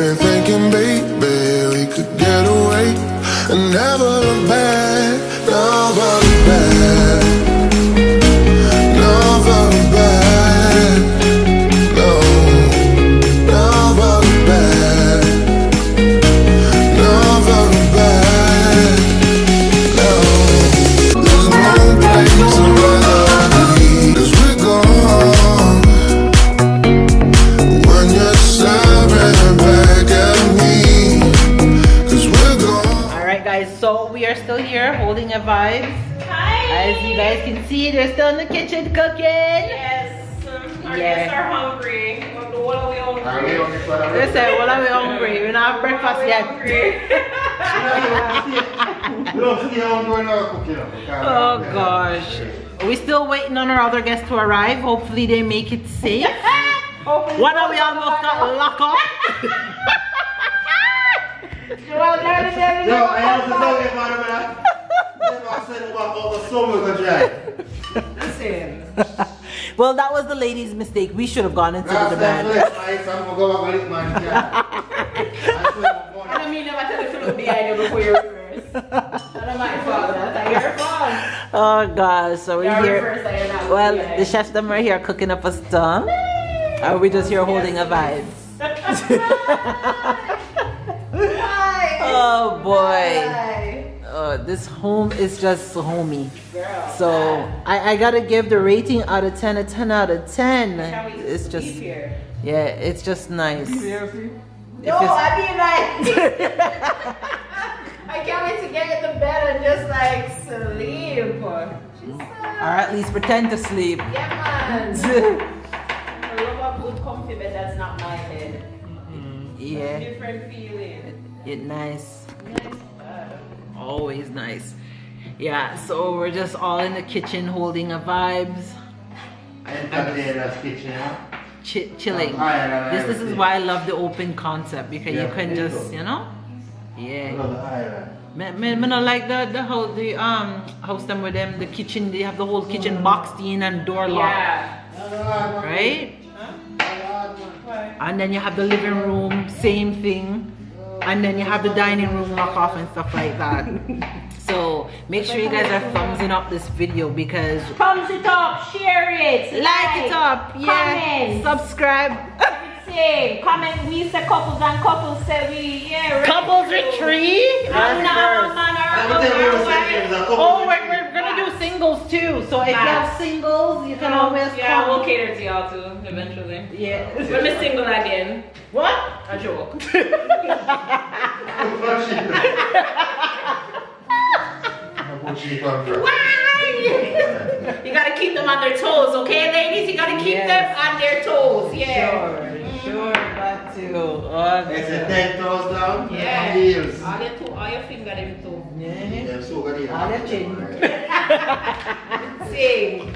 been thinking, baby, we could get away and never look back, never look back, never look back, no, never look back, never look back, no. There's no place I'd rather be, 'cause we're gone when you're staring back at me, 'cause we're gone. Alright guys, so we are still here holding a vibe. Hi! As you guys can see, they're still in the kitchen cooking. Yes, our guests are hungry. What are we hungry? They said, well, are we hungry? We don't have breakfast yet. Oh gosh. We're still waiting on our other guests to arrive. Hopefully they make it safe. One of we almost got locked up. Yo, I have to tell you about it. I said about all the summer to drive. Listen. Well, that was the ladies' mistake. We should have gone into the bed. I don't mean never tell you to look behind you before you reverse. That's not my fault. That's your fault. Oh gosh, so we're You're here. reverse, you're not Well, behind. the chefs them are here cooking up a stuff. Are we just here holding a vibe? Oh boy. This home is just homey. Girl. So I gotta give the rating out of 10 a 10 out of 10. It's just, here. yeah, it's just nice. No, I mean like I can't wait to get in the bed and just like sleep. Or at least pretend to sleep. Yeah, man. I love a good comfy bed that's not my bed. Yeah, Different feeling. it nice. Nice. Always nice. Yeah, so we're just all in the kitchen holding a vibes. Chilling. This is why I love the open concept, because you can just, you know, yeah. Me not like the whole house them with them, the kitchen, they have the whole kitchen boxed in and door locked. Yeah. Right? Why? And then you have the living room, same thing. And then you have the dining room lock off and stuff like that. So make sure you guys are thumbsing up this video, because Thumbs it up, share it, like it up, yeah, comment, subscribe. say, comment. We say couples and couples say we, yeah. Couples retreat. Oh, we're gonna do singles too. So if you have singles, you can always yeah, come. we'll cater to y'all too eventually. Yeah. When we're single again. What? A joke. You gotta keep them on their toes, okay, ladies? You gotta keep them on their toes. Yeah. Sure, got to. It's a 10 toes down. Yeah. Heels. All your finger them too. Yeah. All your chin. Sing.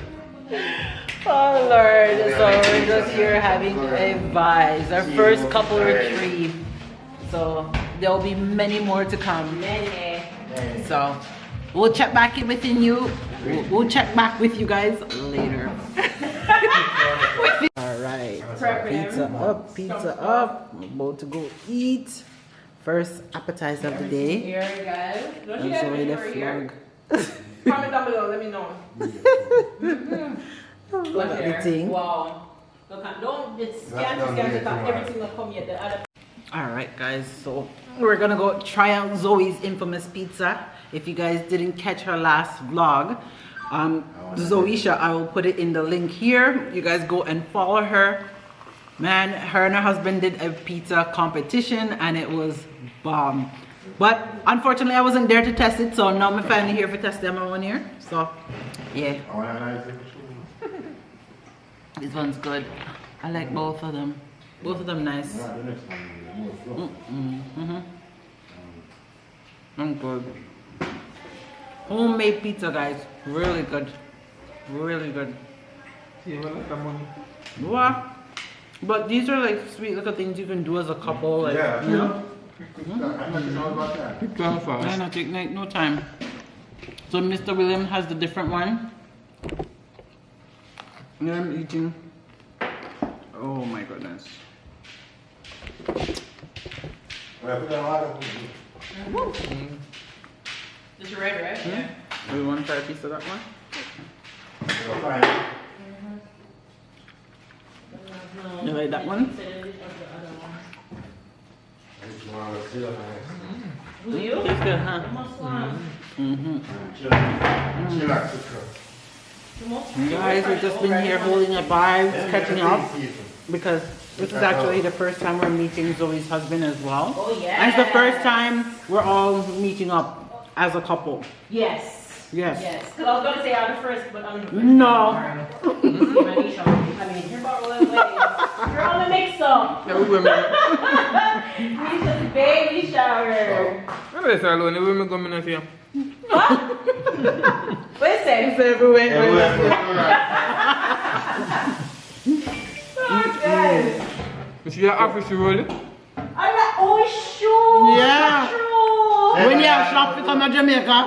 Oh Lord, so we're just here having a vibe. Our first couple retreat. So there'll be many more to come. Many. So we'll check back in with you. We'll check back with you guys later. Alright. Pizza up. I'm about to go eat. First appetizer of the day. Here, guys. Don't you And guys so in the remember here? flag. Comment down below, let me know. Look at the thing. Wow. Look at, don't, it's scan, everything will come here. The other. Alright guys, so we're gonna go try out Zoe's infamous pizza. If you guys didn't catch her last vlog, Zoisha, I will put it in the link here. You guys go and follow her. Man, her and her husband did a pizza competition and it was bomb. But unfortunately I wasn't there to test it, so now I'm finally here for test them on here. So yeah. This one's good. I like both of them. Both of them nice. I'm good. Homemade pizza, guys. Really good. Really good. What? But these are like sweet little things you can do as a couple. Like, Yeah. you know? Fast. Yeah, no, take no time. So Mr. William has the different one. And I'm eating. Oh my goodness. This is red, right? Yeah. Do you want to try a piece of that one? You like that one? Do you? It's good, huh? Guys, we've just been here holding a vibe, catching up, because this is actually the first time we're meeting Zoe's husband as well. Oh, yeah. And it's the first time we're all meeting up as a couple. Yes. Yes. Yes. Because I was going to say I'm the first, but I'm the first. No. I mean, you're about rolling away. You're on the mix up. Yeah, we women. Nisha's baby shower. I'm just alone. The women coming in here. What? What is it? It's everywhere. Oh, God. You see your office rolling? I'm like, oh, sure. Yeah. True. When you have shop, you come to Jamaica.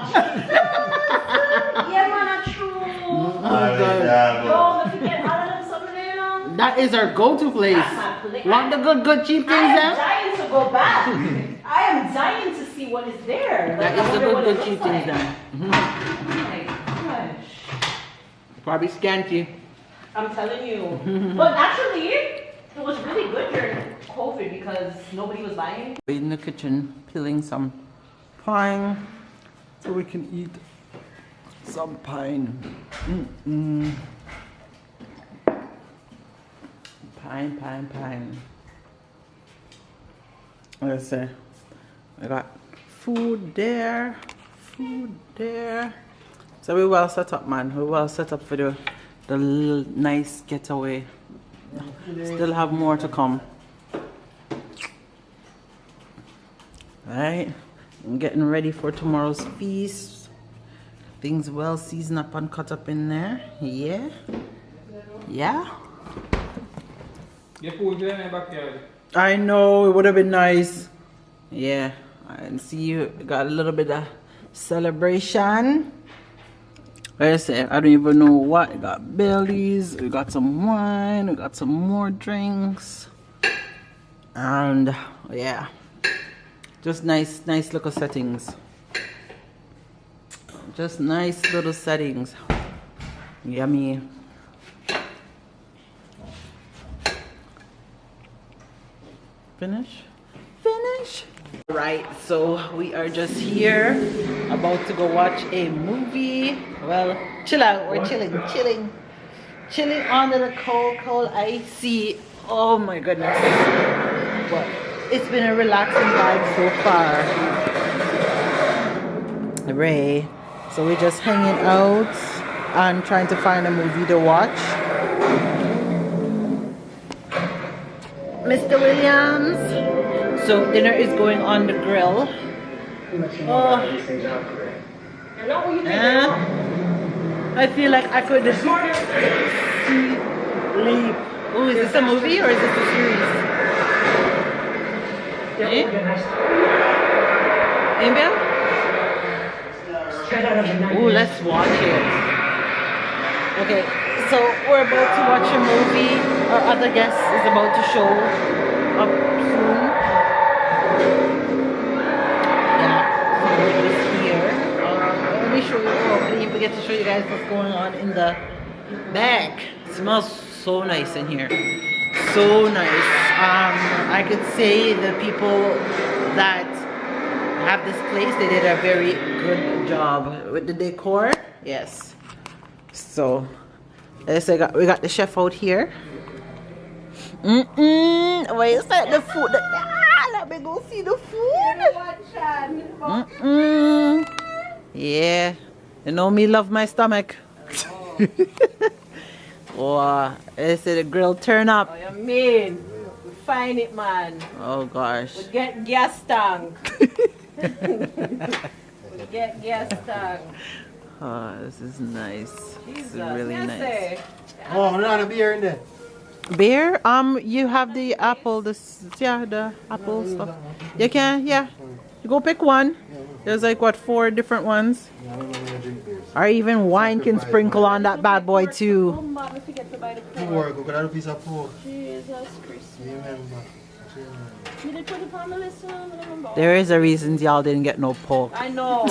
Yeah, man, true. Oh, God. Yo, if you get all of them something there, you know? That is our go-to place. That's my place. Want the good cheap I things am then? dying to go back. I am dying to see what is there. That Like, is I the wonder what it good cheap looks things like. then. Oh my gosh. Probably scanty. I'm telling you. But actually, it was really good during COVID because nobody was buying. In the kitchen, peeling some pine so we can eat some pine. Pine. Let's see. I got food there. So we're well set up, man. We're well set up for the nice getaway. Still have more to come. Alright, I'm getting ready for tomorrow's feast. Things well seasoned up and cut up in there. Yeah. Your food here in the backyard. I know, it would have been nice. Yeah, and see you got a little bit of celebration. Like I say, I don't even know what. We got Baileys, we got some wine, we got some more drinks. And yeah, just nice little settings. Just nice little settings. Yummy. Finish. Right, so we are just here about to go watch a movie. Well, chill out. We're chilling under the cold icy. Oh my goodness. But it's been a relaxing vibe so far. Ray. So we're just hanging out and trying to find a movie to watch. Mr. Williams. So dinner is going on the grill. Oh. I feel like I could sleep. Oh, is this a movie or is this a series? Email? Oh, let's watch it. Okay, so we're about to watch a movie. Our other guest is about to show up soon. Yeah, so we're just here. Let me show you. Oh, I didn't forget to show you guys what's going on in the back. It smells so nice in here. So nice. I could say the people that have this place, they did a very good job with the decor. Yes. So, let's say we got the chef out here. Wait, is that the food? Let me go see the food. Yeah. You know me love my stomach. Wow. Let's say the grill turn up. Oh, you mean? We find it, man. Oh gosh. We get gas tank. Get gas tank. Oh, this is nice. This is Jesus, really yes, nice. eh? Oh, not a beer in there. Beer? You have the apple, the apple stuff. You can, yeah. You go pick one. There's like what, 4 different ones. Or even wine can sprinkle on that bad boy too. Oh, man, we forget to buy the Pork, we got a piece of pork. Jesus Christ. Remember. You did put it on the list, remember? There is a reason y'all didn't get no pork. I know.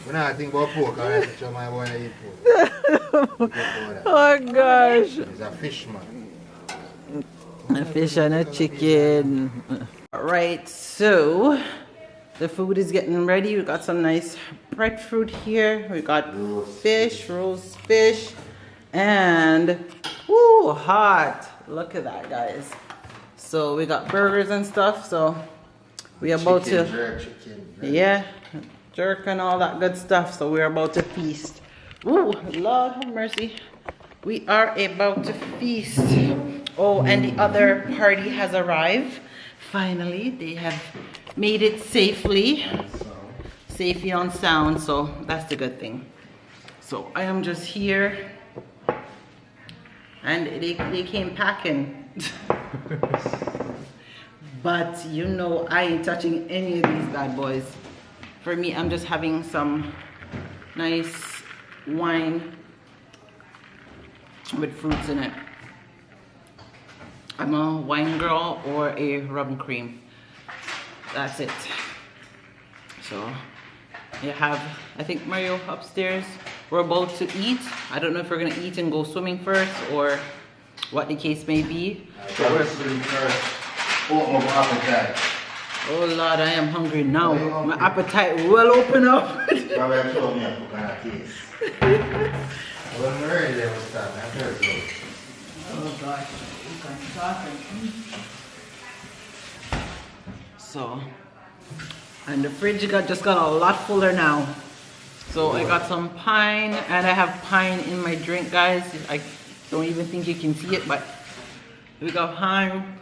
When I think about pork, I have to show my boy to eat pork. Oh gosh. He's a fish man. A fish and a chicken. Alright, so the food is getting ready. We got some nice breadfruit here. We got fish, roast fish, and woo, hot. Look at that, guys. So we got burgers and stuff. So we are about to, yeah, jerk and all that good stuff. So we're about to feast. Ooh, Lord have mercy. We are about to feast. Oh, and the other party has arrived. Finally, they have made it safely on sound. So that's the good thing. So I am just here, and they came packing. But you know, I ain't touching any of these bad boys. For me, I'm just having some nice wine with fruits in it. I'm a wine girl or a rum cream. That's it. So you have, I think, Mario upstairs. We're about to eat. I don't know if we're gonna eat and go swimming first or what the case may be. Oh Lord, I am hungry now. My appetite will open up. Oh gosh. So, and the fridge just got a lot fuller now. So I got some pine, and I have pine in my drink, guys. I don't even think you can see it, but we got pine.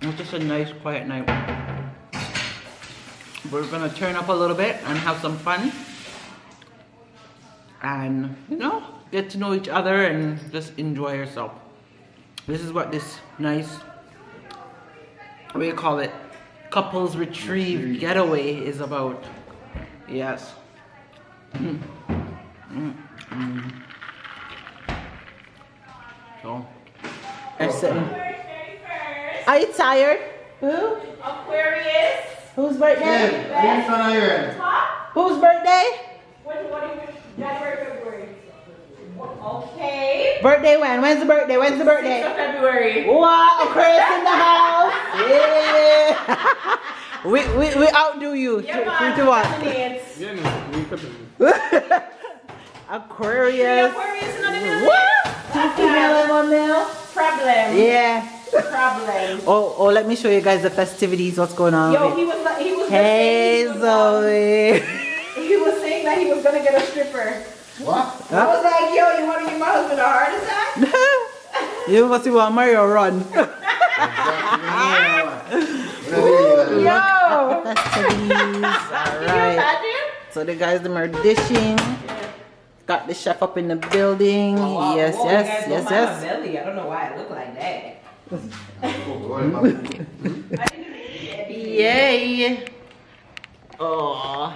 It's just a nice quiet night. We're gonna turn up a little bit and have some fun, and you know, get to know each other and just enjoy yourself. This is what this nice, what do you call it, couples retreat getaway is about. Yes. So, they're sitting. Are you tired? Who? Aquarius. Whose birthday? Huh? Whose birthday? What do you, January, February? Okay. Birthday when? When's the birthday? When's the birthday? 6th of February. What? Aquarius in the house? Yeah. we outdo you. Yeah, 3 to 1. Yeah, no, we cut it. Aquarius. Aquarius not even What? 2 female and 1 male? Problem. Yeah. Problem. Oh, let me show you guys the festivities. What's going on? Yo, he was Hey, Zoe. He was saying that he was gonna get a stripper. What? I was like, yo, you wanna give my husband a heart attack? You must want Mario run. Yo! Festivities. Alright. So the guys them are dishing. Got the chef up in the building. Yes. Belly. I don't know why it looked like that. Yay. Oh.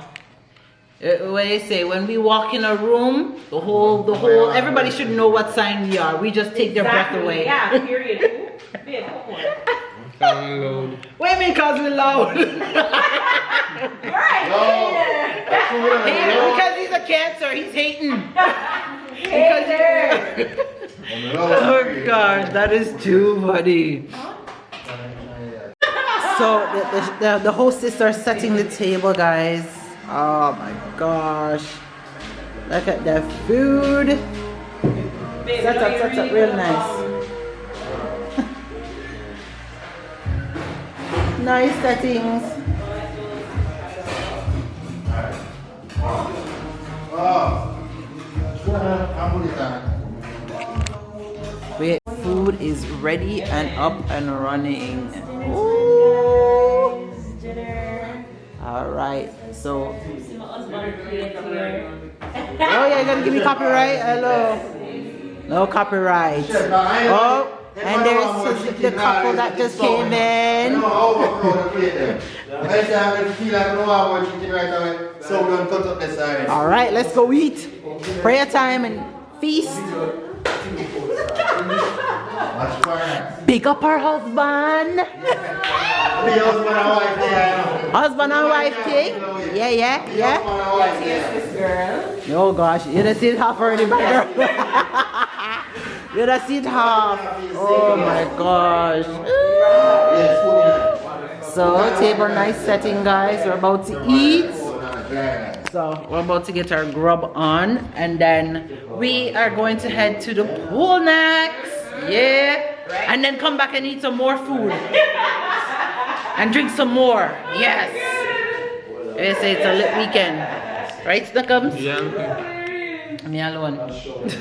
What do you say? When we walk in a room, the whole, everybody should know what sign we are. We just take their breath away. Yeah, period. Babe, come on. Sound loud. What do you mean cause we're loud? Right. Because he's a Cancer, he's hating. Hater. Oh gosh, that is too funny. So the hostess are setting the table, guys. Oh my gosh. Look at the food. Set up real nice. Nice settings. Wait, food is ready and up and running. Ooh. All right, so. Oh, yeah, you're gonna give me copyright? Hello. No copyright. Oh. And there's the couple that just came in. All right, let's go eat. Prayer time and feast. Watch for her. Pick up her husband. The husband and wife there. Husband and wife thing. Yeah, yeah, yeah. Husband and wife there. This girl. Oh gosh, you done see it half already, my girl. You done see it half. Oh my gosh. Yes, put it So table nice setting, guys. We're about to eat. in. So we're about to get our grub on, and then we are going to head to the pool next. Yeah. And then come back and eat some more food. And drink some more. Yes. They say it's a lit weekend. Right, Snuckums? Yeah. Me alone.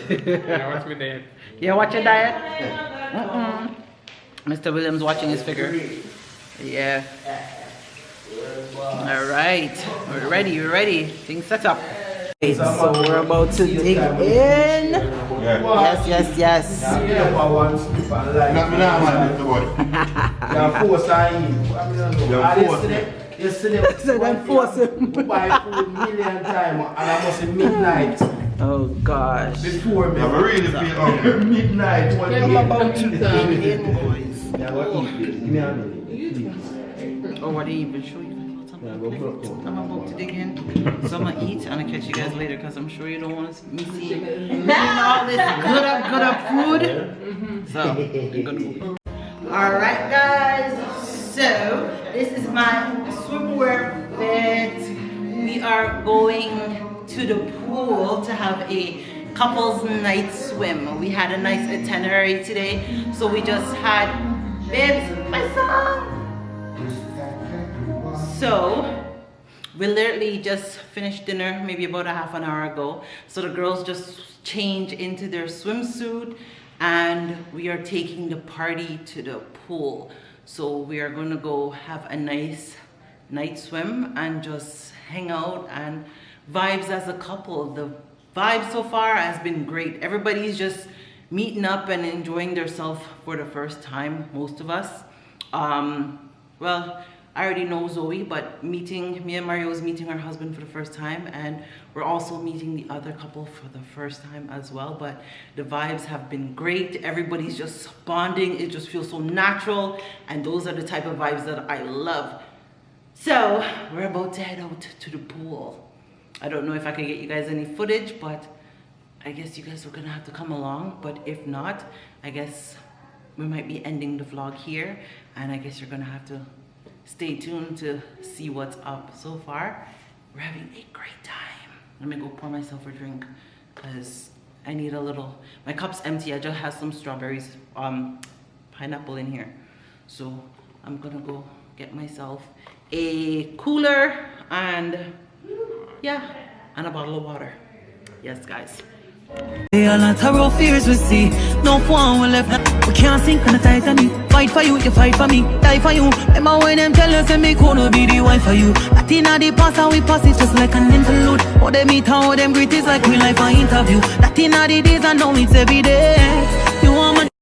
Yeah, watch me there. You watch your diet? Mr. Williams watching his figure. Yeah. All right. We're ready. We're ready. Things set up. So we're about to dig in. Yes, yes, yes. Not me now, man. Yesterday, So then force him. buy food million times and I must say midnight. Oh gosh. Before me. I'm really feel hungry. Midnight. I'm about to dig in, boys. Oh, I didn't even show you guys what's on my plate. I'm about to dig in. So I'm gonna eat and I'll catch you guys later because I'm sure you don't want to me see eating all this good up food. So I'm gonna go. Alright guys, so this is my swimwear fit. We are going to the pool to have a couples night swim. We had a nice itinerary today, so we just had, babes, my song. So we literally just finished dinner maybe about a half an hour ago. So the girls just changed into their swimsuit and we are taking the party to the pool. So we are going to go have a nice night swim and just hang out and vibes as a couple. The vibe so far has been great. Everybody's just meeting up and enjoying themselves for the first time, most of us. Well, I already know Zoe, but me and Mario is meeting her husband for the first time, and we're also meeting the other couple for the first time as well. But the vibes have been great. Everybody's just bonding. It just feels so natural, and those are the type of vibes that I love. So we're about to head out to the pool. I don't know if I can get you guys any footage, but I guess you guys are gonna have to come along. But if not, I guess we might be ending the vlog here, and I guess you're gonna have to stay tuned to see what's up. So far, we're having a great time. Let me go pour myself a drink because I need a little, my cup's empty. I just have some strawberries, pineapple in here. So I'm gonna go get myself a cooler and yeah, and a bottle of water. Yes, guys. A lot of rough fears we see. No one will left. We can't sink on the Titanic. Fight for you, you fight for me. Die for you. Remember when them tell us that me couldn't be the wife for you. That in the past and we pass it just like an interlude. How them meet, how them greet is like real life an interview. That in the days and now it's every day. You want